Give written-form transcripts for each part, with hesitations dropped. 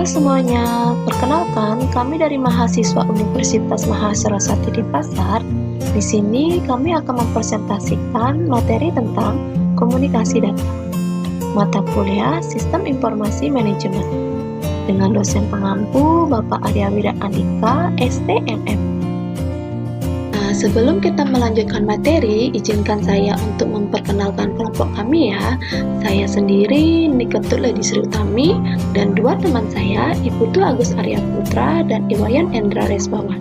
semuanya, perkenalkan kami dari mahasiswa Universitas Mahasiswa di Pasar. Di sini kami akan mempresentasikan materi tentang komunikasi data, mata kuliah Sistem Informasi Manajemen, dengan dosen pengampu Bapak Arya Wida Andika, STMM. Sebelum kita melanjutkan materi, izinkan saya untuk memperkenalkan kelompok kami ya. Saya sendiri Niketul Lady Sri Utami dan dua teman saya, Iputu Agus Arya Putra dan Iwayan Endra Resbawan.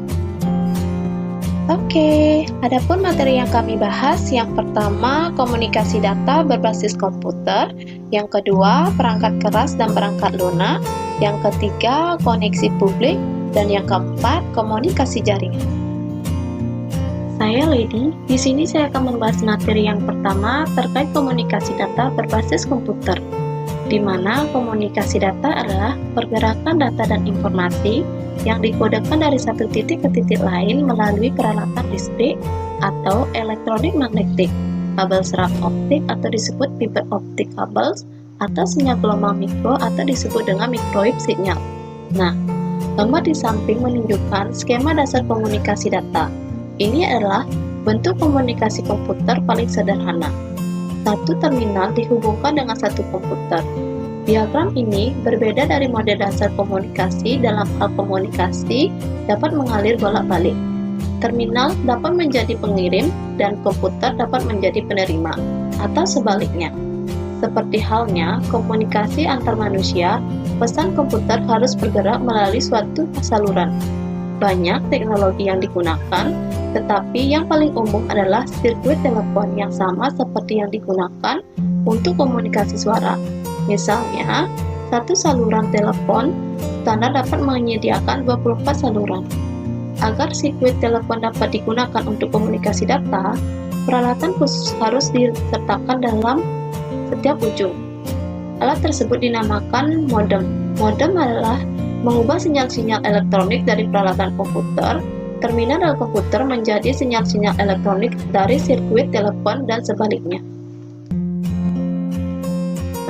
Oke, adapun materi yang kami bahas, yang pertama komunikasi data berbasis komputer, yang kedua perangkat keras dan perangkat lunak, yang ketiga koneksi publik, dan yang keempat komunikasi jaringan. Saya Lady, di sini saya akan membahas materi yang pertama terkait komunikasi data berbasis komputer, di mana komunikasi data adalah pergerakan data dan informasi yang dikodekan dari satu titik ke titik lain melalui peralatan listrik atau elektronik magnetik, kabel serat optik atau disebut fiber optic cables, atau sinyal gelombang mikro atau disebut dengan microwave signal. Nah, gambar di samping menunjukkan skema dasar komunikasi data. Ini adalah bentuk komunikasi komputer paling sederhana. Satu terminal dihubungkan dengan satu komputer. Diagram ini berbeda dari model dasar komunikasi dalam hal komunikasi dapat mengalir bolak-balik. Terminal dapat menjadi pengirim dan komputer dapat menjadi penerima, atau sebaliknya. Seperti halnya komunikasi antar manusia, pesan komputer harus bergerak melalui suatu saluran. Banyak teknologi yang digunakan, tetapi yang paling umum adalah sirkuit telepon yang sama seperti yang digunakan untuk komunikasi suara. Misalnya, satu saluran telepon standar dapat menyediakan 24 saluran. Agar sirkuit telepon dapat digunakan untuk komunikasi data, peralatan khusus harus disertakan dalam setiap ujung. Alat tersebut dinamakan modem. Modem adalah mengubah sinyal-sinyal elektronik dari peralatan komputer, terminal komputer menjadi sinyal-sinyal elektronik dari sirkuit telepon dan sebaliknya.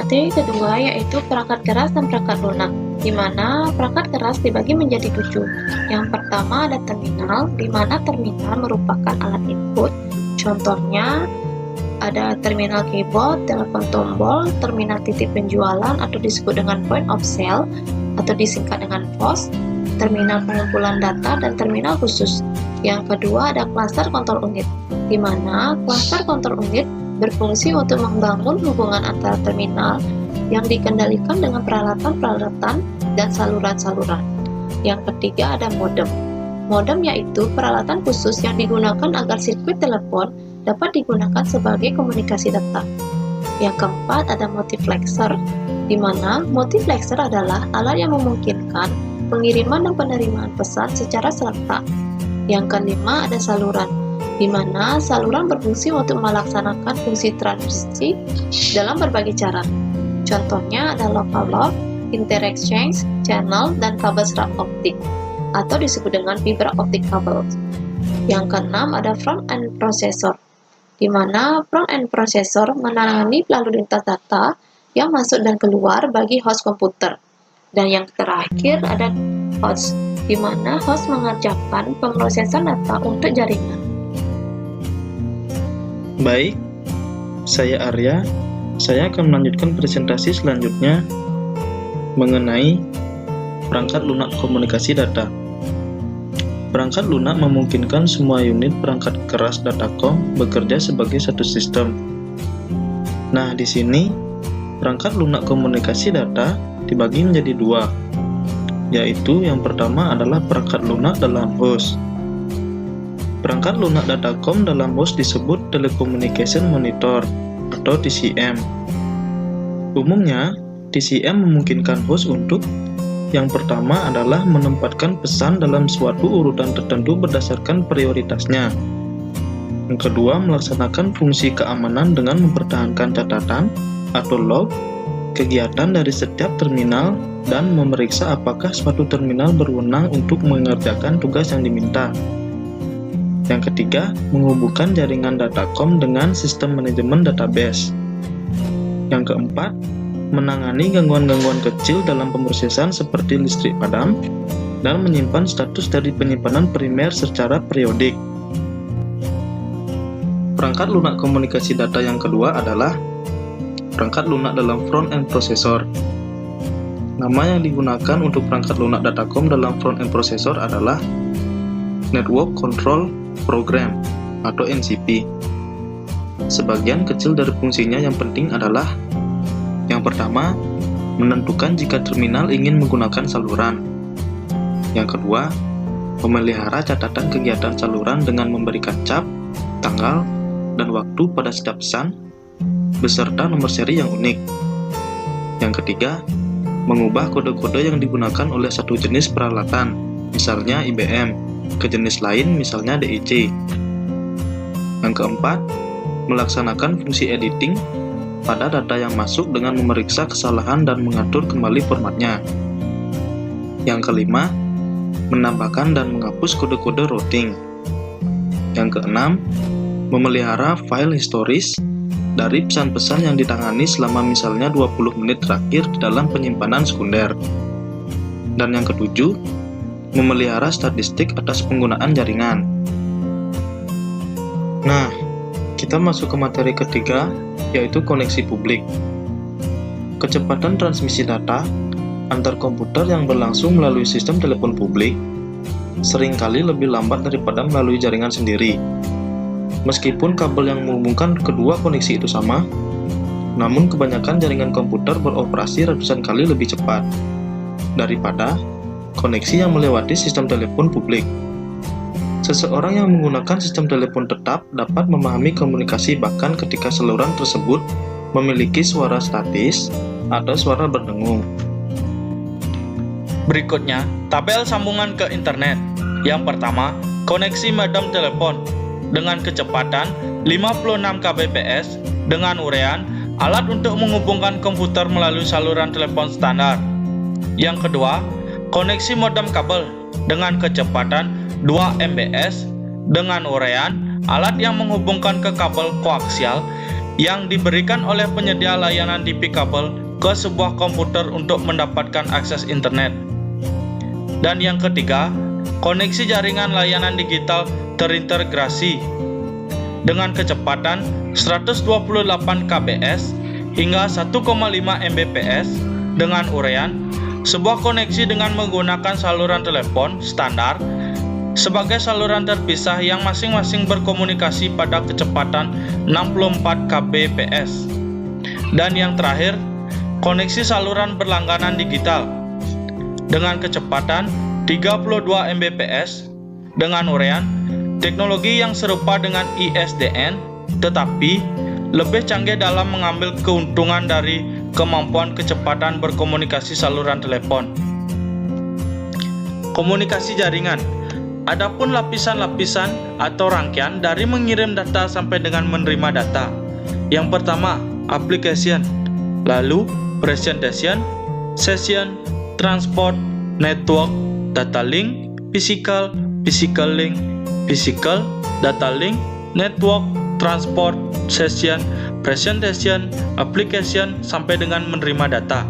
Materi kedua yaitu perangkat keras dan perangkat lunak, di mana perangkat keras dibagi menjadi 7. Yang pertama ada terminal, di mana terminal merupakan alat input. Contohnya ada terminal keyboard, telepon tombol, terminal titik penjualan atau disebut dengan point of sale atau disingkat dengan POS, terminal pengumpulan data, dan terminal khusus. Yang kedua ada cluster control unit, di mana cluster control unit berfungsi untuk membangun hubungan antara terminal yang dikendalikan dengan peralatan-peralatan dan saluran-saluran. Yang ketiga ada modem. Modem yaitu peralatan khusus yang digunakan agar sirkuit telepon dapat digunakan sebagai komunikasi data. Yang keempat ada multiplexer, di mana multiplexer adalah alat yang memungkinkan pengiriman dan penerimaan pesan secara serentak. Yang kelima ada saluran, di mana saluran berfungsi untuk melaksanakan fungsi transmisi dalam berbagai cara. Contohnya ada local loop, inter-exchange, channel, dan kabel serat optik, atau disebut dengan fiber optic cables. Yang keenam ada front-end processor, di mana front-end processor menangani lalu lintas data yang masuk dan keluar bagi host komputer. Dan yang terakhir ada host, di mana host mengerjakan pemrosesan data untuk jaringan. Baik, saya Arya. Saya akan melanjutkan presentasi selanjutnya mengenai perangkat lunak komunikasi data. Perangkat lunak memungkinkan semua unit perangkat keras datacom bekerja sebagai satu sistem. Nah, di sini perangkat lunak komunikasi data dibagi menjadi 2, yaitu yang pertama adalah perangkat lunak dalam host. Perangkat lunak datacom dalam host disebut Telecommunication Monitor atau TCM. Umumnya, TCM memungkinkan host untuk yang pertama adalah menempatkan pesan dalam suatu urutan tertentu berdasarkan prioritasnya. Yang kedua, melaksanakan fungsi keamanan dengan mempertahankan catatan atau log kegiatan dari setiap terminal dan memeriksa apakah suatu terminal berwenang untuk mengerjakan tugas yang diminta. Yang ketiga, menghubungkan jaringan datacom dengan sistem manajemen database. Yang keempat, menangani gangguan-gangguan kecil dalam pemrosesan seperti listrik padam, dan menyimpan status dari penyimpanan primer secara periodik. Perangkat lunak komunikasi data yang kedua adalah perangkat lunak dalam front-end processor. Nama yang digunakan untuk perangkat lunak datacom dalam front-end processor adalah Network Control Program atau NCP. Sebagian kecil dari fungsinya yang penting adalah: yang pertama, menentukan jika terminal ingin menggunakan saluran. Yang kedua, memelihara catatan kegiatan saluran dengan memberikan cap, tanggal, dan waktu pada setiap pesan, beserta nomor seri yang unik. Yang ketiga, mengubah kode-kode yang digunakan oleh satu jenis peralatan, misalnya IBM, ke jenis lain, misalnya DIC. Yang keempat, melaksanakan fungsi editing pada data yang masuk dengan memeriksa kesalahan dan mengatur kembali formatnya. Yang kelima, menambahkan dan menghapus kode-kode routing. Yang keenam, memelihara file historis dari pesan-pesan yang ditangani selama misalnya 20 menit terakhir di dalam penyimpanan sekunder. Dan yang ketujuh, memelihara statistik atas penggunaan jaringan. Nah, kita masuk ke materi ketiga, yaitu koneksi publik. Kecepatan transmisi data antar komputer yang berlangsung melalui sistem telepon publik seringkali lebih lambat daripada melalui jaringan sendiri. Meskipun kabel yang menghubungkan kedua koneksi itu sama, namun kebanyakan jaringan komputer beroperasi ratusan kali lebih cepat daripada koneksi yang melewati sistem telepon publik. Seseorang yang menggunakan sistem telepon tetap dapat memahami komunikasi bahkan ketika saluran tersebut memiliki suara statis atau suara berdengung. Berikutnya, tabel sambungan ke internet. Yang pertama, koneksi modem telepon dengan kecepatan 56 kbps dengan uraian alat untuk menghubungkan komputer melalui saluran telepon standar. Yang kedua, koneksi modem kabel dengan kecepatan 2 mbps dengan uraian alat yang menghubungkan ke kabel koaksial yang diberikan oleh penyedia layanan DP kabel ke sebuah komputer untuk mendapatkan akses internet. Dan yang ketiga, koneksi jaringan layanan digital terintegrasi dengan kecepatan 128 kbps hingga 1,5 mbps dengan uraian sebuah koneksi dengan menggunakan saluran telepon standar sebagai saluran terpisah yang masing-masing berkomunikasi pada kecepatan 64 kbps. Dan yang terakhir, koneksi saluran berlangganan digital dengan kecepatan 32 mbps dengan uraian teknologi yang serupa dengan ISDN, tetapi lebih canggih dalam mengambil keuntungan dari kemampuan kecepatan berkomunikasi saluran telepon. Komunikasi jaringan. Adapun lapisan-lapisan atau rangkaian dari mengirim data sampai dengan menerima data. Yang pertama, application, lalu presentation, session, transport, network, data link, physical link, physical, data link, network, transport, session, presentation, application, sampai dengan menerima data.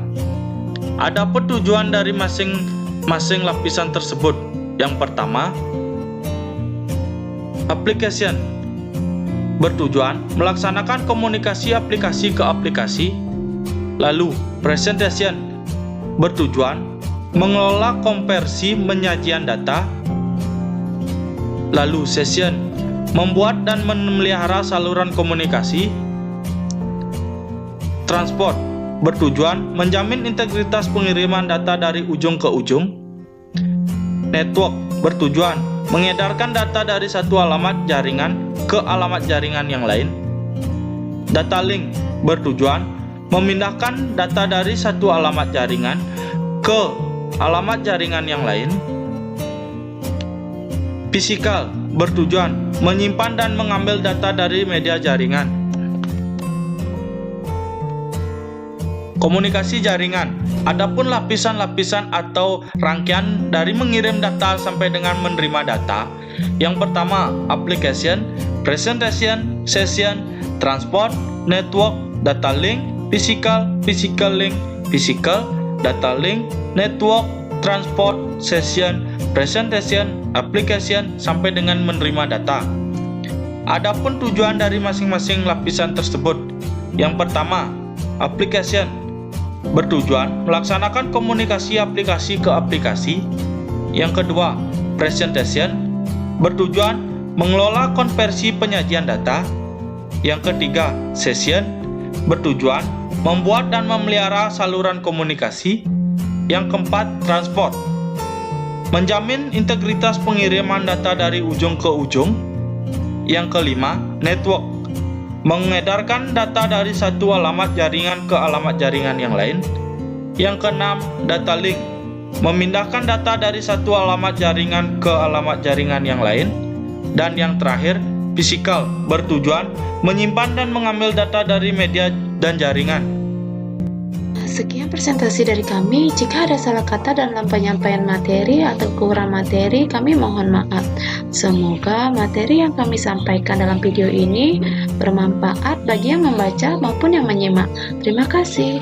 Adapun tujuan dari masing-masing lapisan tersebut. Yang pertama, application bertujuan melaksanakan komunikasi aplikasi ke aplikasi. Lalu, presentation bertujuan mengelola konversi penyajian data. Lalu, session membuat dan memelihara saluran komunikasi. Transport bertujuan menjamin integritas pengiriman data dari ujung ke ujung. Network bertujuan mengedarkan data dari satu alamat jaringan ke alamat jaringan yang lain. Data link bertujuan memindahkan data dari satu alamat jaringan ke alamat jaringan yang lain. Physical bertujuan menyimpan dan mengambil data dari media jaringan. Komunikasi jaringan. Adapun lapisan-lapisan atau rangkaian dari mengirim data sampai dengan menerima data. Yang pertama, application, presentation, session, transport, network, data link, physical, physical link, physical, data link, network, transport, session, presentation, application, sampai dengan menerima data. Adapun tujuan dari masing-masing lapisan tersebut. Yang pertama, application bertujuan melaksanakan komunikasi aplikasi ke aplikasi. Yang kedua, presentation bertujuan mengelola konversi penyajian data. Yang ketiga, session bertujuan membuat dan memelihara saluran komunikasi. Yang keempat, transport menjamin integritas pengiriman data dari ujung ke ujung. Yang kelima, network mengedarkan data dari satu alamat jaringan ke alamat jaringan yang lain. Yang keenam, data link memindahkan data dari satu alamat jaringan ke alamat jaringan yang lain. Dan yang terakhir, physical bertujuan menyimpan dan mengambil data dari media dan jaringan. Sekian presentasi dari kami. Jika ada salah kata dalam penyampaian materi atau kurang materi, kami mohon maaf. Semoga materi yang kami sampaikan dalam video ini bermanfaat bagi yang membaca maupun yang menyimak. Terima kasih.